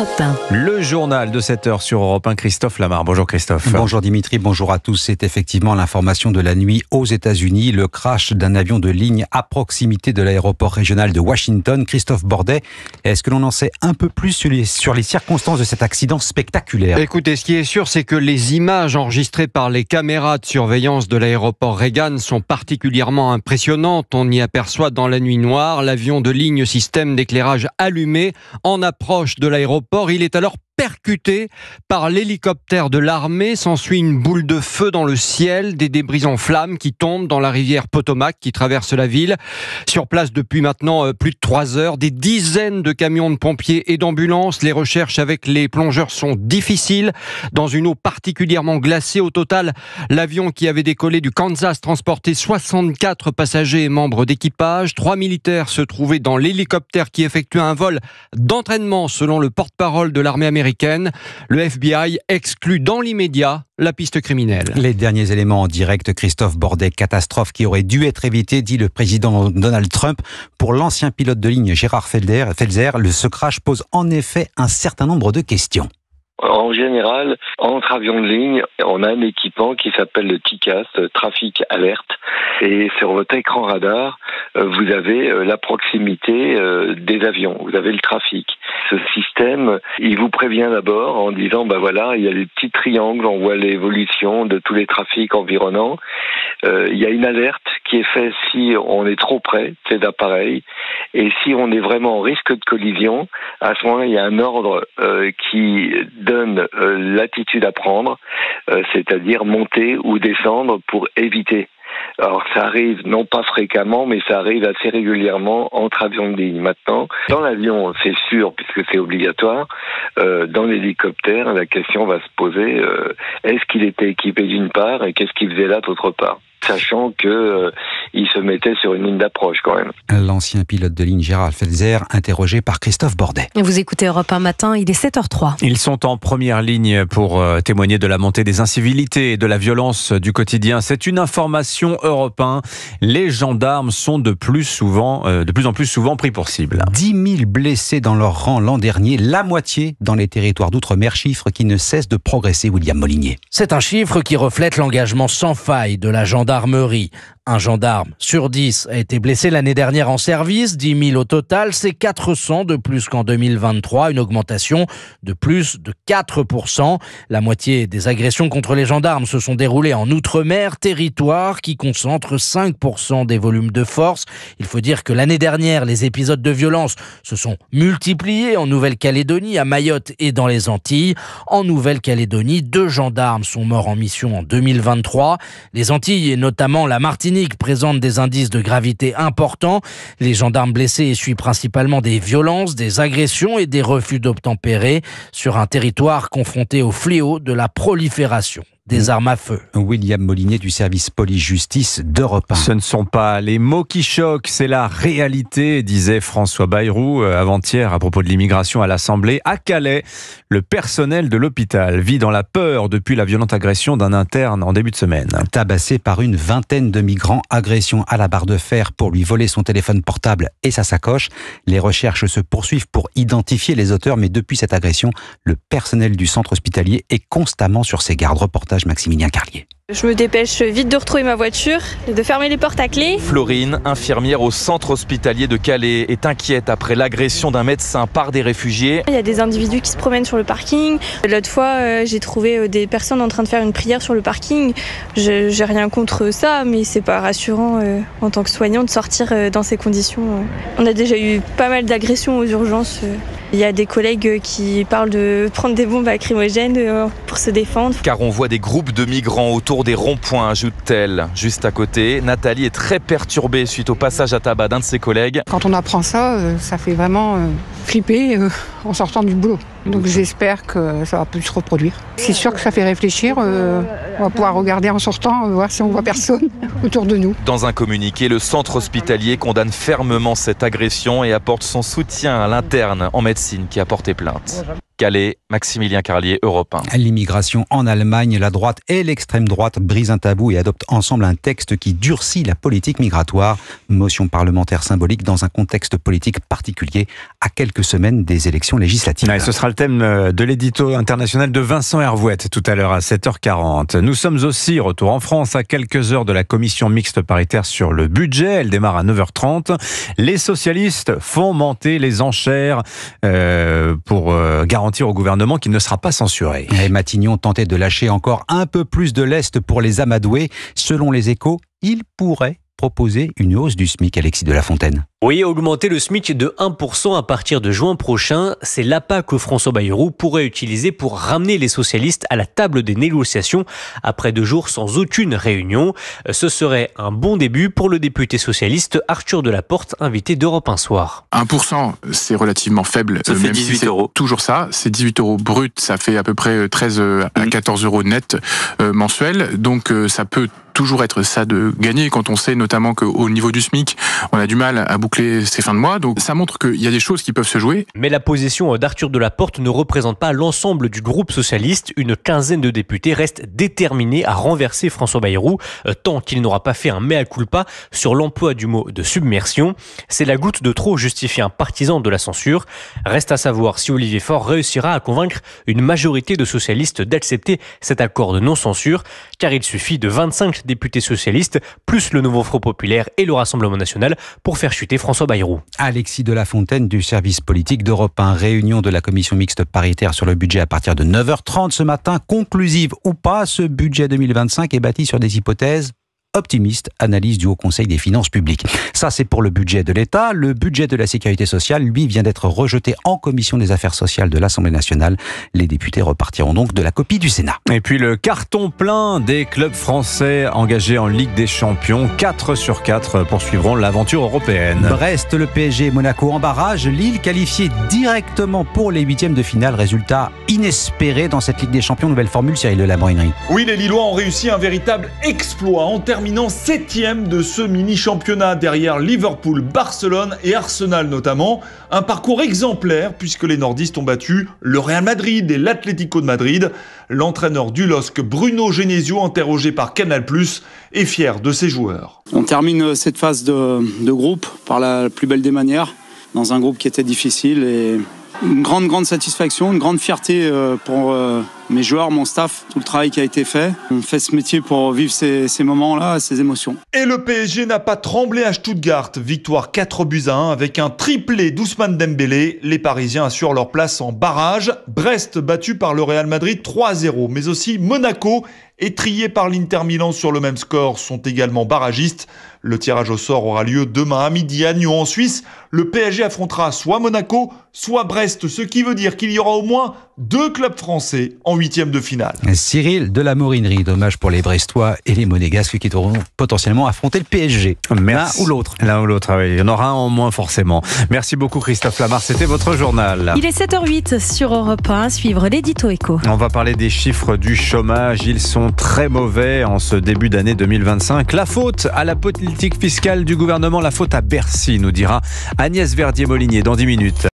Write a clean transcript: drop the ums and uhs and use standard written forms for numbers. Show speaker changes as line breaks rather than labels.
Europe 1.
Le journal de 7h sur Europe 1, Christophe Lamar. Bonjour Christophe.
Bonjour Dimitri, bonjour à tous. C'est effectivement l'information de la nuit aux États-Unis. Le crash d'un avion de ligne à proximité de l'aéroport régional de Washington. Christophe Bordet, est-ce que l'on en sait un peu plus sur les circonstances de cet accident spectaculaire ?
Écoutez, ce qui est sûr, c'est que les images enregistrées par les caméras de surveillance de l'aéroport Reagan sont particulièrement impressionnantes. On y aperçoit dans la nuit noire l'avion de ligne système d'éclairage allumé en approche de l'aéroport. Il est alors percuté par l'hélicoptère de l'armée. S'ensuit une boule de feu dans le ciel, des débris en flammes qui tombent dans la rivière Potomac qui traverse la ville. Sur place depuis maintenant plus de 3 heures, des dizaines de camions de pompiers et d'ambulances. Les recherches avec les plongeurs sont difficiles dans une eau particulièrement glacée. Au total, l'avion qui avait décollé du Kansas transportait 64 passagers et membres d'équipage. 3 militaires se trouvaient dans l'hélicoptère qui effectuait un vol d'entraînement selon le porte-parole de l'armée américaine. Le FBI exclut dans l'immédiat la piste criminelle. Les
derniers éléments en direct, Christophe Bordet, catastrophe qui aurait dû être évitée, dit le président Donald Trump. Pour l'ancien pilote de ligne Gérard Felzer, ce crash pose en effet un certain nombre de questions.
En général, entre avions de ligne, on a un équipement qui s'appelle le TCAS, Traffic Alert. Et sur votre écran radar, vous avez la proximité des avions, vous avez le trafic. Ce système, il vous prévient d'abord en disant, voilà, il y a des petits triangles, on voit l'évolution de tous les trafics environnants. Il y a une alerte qui est faite si on est trop près de ces appareils. Et si on est vraiment en risque de collision, à ce moment-là, il y a un ordre qui donne l'attitude à prendre, c'est-à-dire monter ou descendre pour éviter. Alors ça arrive non pas fréquemment, mais ça arrive assez régulièrement entre avions de ligne. Maintenant, dans l'avion, c'est sûr, puisque c'est obligatoire. Dans l'hélicoptère, la question va se poser, est-ce qu'il était équipé d'une part et qu'est-ce qu'il faisait là d'autre part ? Sachant qu'il se mettait sur une ligne d'approche quand même.
L'ancien pilote de ligne Gérard Felzer, interrogé par Christophe Bordet.
Vous écoutez Europe 1 matin, il est 7h03.
Ils sont en première ligne pour témoigner de la montée des incivilités et de la violence du quotidien. C'est une information Europe 1. Les gendarmes sont de plus en plus souvent pris pour cible.
10 000 blessés dans leur rang l'an dernier, la moitié dans les territoires d'outre-mer, chiffre qui ne cesse de progresser, William Molinier.
C'est un chiffre qui reflète l'engagement sans faille de la gendarmerie. Un gendarme sur 10 a été blessé l'année dernière en service, 10 000 au total, c'est 400 de plus qu'en 2023, une augmentation de plus de 4%. La moitié des agressions contre les gendarmes se sont déroulées en Outre-mer, territoire qui concentre 5% des volumes de force. Il faut dire que l'année dernière, les épisodes de violence se sont multipliés en Nouvelle-Calédonie, à Mayotte et dans les Antilles. En Nouvelle-Calédonie, 2 gendarmes sont morts en mission en 2023. Les Antilles et notamment la Martinique présentent des indices de gravité importants. Les gendarmes blessés essuient principalement des violences, des agressions et des refus d'obtempérer sur un territoire confronté au fléau de la prolifération des armes à feu.
William Molinier du service police-justice d'Europe 1.
Ce ne sont pas les mots qui choquent, c'est la réalité, disait François Bayrou avant-hier à propos de l'immigration à l'Assemblée. À Calais, le personnel de l'hôpital vit dans la peur depuis la violente agression d'un interne en début de semaine.
Tabassé par une vingtaine de migrants, agression à la barre de fer pour lui voler son téléphone portable et sa sacoche. Les recherches se poursuivent pour identifier les auteurs, mais depuis cette agression, le personnel du centre hospitalier est constamment sur ses gardes. Reportage Maximilien Carlier.
Je me dépêche vite de retrouver ma voiture et de fermer les portes à clé.
Florine, infirmière au centre hospitalier de Calais, est inquiète après l'agression d'un médecin par des réfugiés.
Il y a des individus qui se promènent sur le parking. L'autre fois, j'ai trouvé des personnes en train de faire une prière sur le parking. J'ai rien contre ça, mais c'est pas rassurant en tant que soignant de sortir dans ces conditions. On a déjà eu pas mal d'agressions aux urgences. Il y a des collègues qui parlent de prendre des bombes lacrymogènes pour se défendre.
Car on voit des groupes de migrants autour des ronds-points, ajoute-t-elle. Juste à côté, Nathalie est très perturbée suite au passage à tabac d'un de ses collègues.
Quand on apprend ça, ça fait vraiment flipper en sortant du boulot. Donc j'espère que ça va plus se reproduire. C'est sûr que ça fait réfléchir. On va pouvoir regarder en sortant, voir si on voit personne autour de nous.
Dans un communiqué, le centre hospitalier condamne fermement cette agression et apporte son soutien à l'interne en médecine qui a porté plainte. Calais, Maximilien Carlier, Europe 1.
L'immigration en Allemagne, la droite et l'extrême droite brisent un tabou et adoptent ensemble un texte qui durcit la politique migratoire. Motion parlementaire symbolique dans un contexte politique particulier à quelques semaines des élections législatives.
Ce sera le thème de l'édito international de Vincent Hervouette tout à l'heure à 7h40. Nous sommes aussi retour en France à quelques heures de la commission mixte paritaire sur le budget. Elle démarre à 9h30. Les socialistes font monter les enchères pour garantir au gouvernement qu'il ne sera pas censuré.
Et Matignon tentait de lâcher encore un peu plus de lest pour les amadoués. Selon les Échos, il pourrait proposer une hausse du SMIC, Alexis de la Fontaine.
Oui, augmenter le SMIC de 1% à partir de juin prochain, c'est l'appât que François Bayrou pourrait utiliser pour ramener les socialistes à la table des négociations après 2 jours sans aucune réunion. Ce serait un bon début pour le député socialiste Arthur Delaporte, invité d'Europe 1 soir.
1%, c'est relativement faible.
Ça fait 18 euros.
Toujours ça, c'est 18 euros brut, ça fait à peu près 13 à 14 euros net mensuels. Donc ça peut toujours être ça de gagner quand on sait notamment qu'au niveau du SMIC, on a du mal à boucler ces fins de mois. Donc ça montre qu'il y a des choses qui peuvent se jouer.
Mais la position d'Arthur Delaporte ne représente pas l'ensemble du groupe socialiste. Une quinzaine de députés restent déterminés à renverser François Bayrou tant qu'il n'aura pas fait un mea culpa sur l'emploi du mot de submersion. C'est la goutte de trop, justifie un partisan de la censure. Reste à savoir si Olivier Faure réussira à convaincre une majorité de socialistes d'accepter cet accord de non-censure, car il suffit de 25 députés socialistes, plus le Nouveau Front Populaire et le Rassemblement National pour faire chuter François Bayrou.
Alexis de la Fontaine du service politique d'Europe 1. Réunion de la commission mixte paritaire sur le budget à partir de 9h30 ce matin. Conclusive ou pas, ce budget 2025 est bâti sur des hypothèses optimiste, analyse du Haut Conseil des finances publiques. Ça, c'est pour le budget de l'État. Le budget de la sécurité sociale, lui, vient d'être rejeté en commission des affaires sociales de l'Assemblée nationale. Les députés repartiront donc de la copie du Sénat.
Et puis le carton plein des clubs français engagés en Ligue des Champions. 4 sur 4 poursuivront l'aventure européenne.
Brest, le PSG et Monaco en barrage. Lille qualifié directement pour les 8e de finale. Résultat inespéré dans cette Ligue des Champions. Nouvelle formule, Cyril de la Morinerie.
Oui, les Lillois ont réussi un véritable exploit en terminant 7e de ce mini-championnat derrière Liverpool, Barcelone et Arsenal notamment. Un parcours exemplaire puisque les nordistes ont battu le Real Madrid et l'Atlético de Madrid. L'entraîneur du LOSC, Bruno Genesio, interrogé par Canal+, est fier de ses joueurs.
On termine cette phase de groupe par la plus belle des manières, dans un groupe qui était difficile et une grande satisfaction, une grande fierté pour mes joueurs, mon staff, tout le travail qui a été fait. On fait ce métier pour vivre ces moments-là, ces émotions.
Et le PSG n'a pas tremblé à Stuttgart. Victoire 4-1 avec un triplé d'Ousmane Dembélé. Les Parisiens assurent leur place en barrage. Brest battu par le Real Madrid 3-0, mais aussi Monaco, étrillé par l'Inter Milan sur le même score, sont également barragistes. Le tirage au sort aura lieu demain à midi à Nyon en Suisse. Le PSG affrontera soit Monaco, soit Brest, ce qui veut dire qu'il y aura au moins 2 clubs français en 8e de finale.
Cyril de la Morinerie, dommage pour les Brestois et les Monégasques qui devront potentiellement affronter le PSG.
Merci.
L'un ou l'autre.
L'un ou l'autre, oui. Il y en aura un en moins forcément. Merci beaucoup Christophe Lamar, c'était votre journal.
Il est 7h08 sur Europe 1, suivre l'édito éco.
On va parler des chiffres du chômage. Ils sont très mauvais en ce début d'année 2025. La faute à la politique fiscale du gouvernement, la faute à Bercy, nous dira Agnès Verdier-Molinier dans 10 minutes.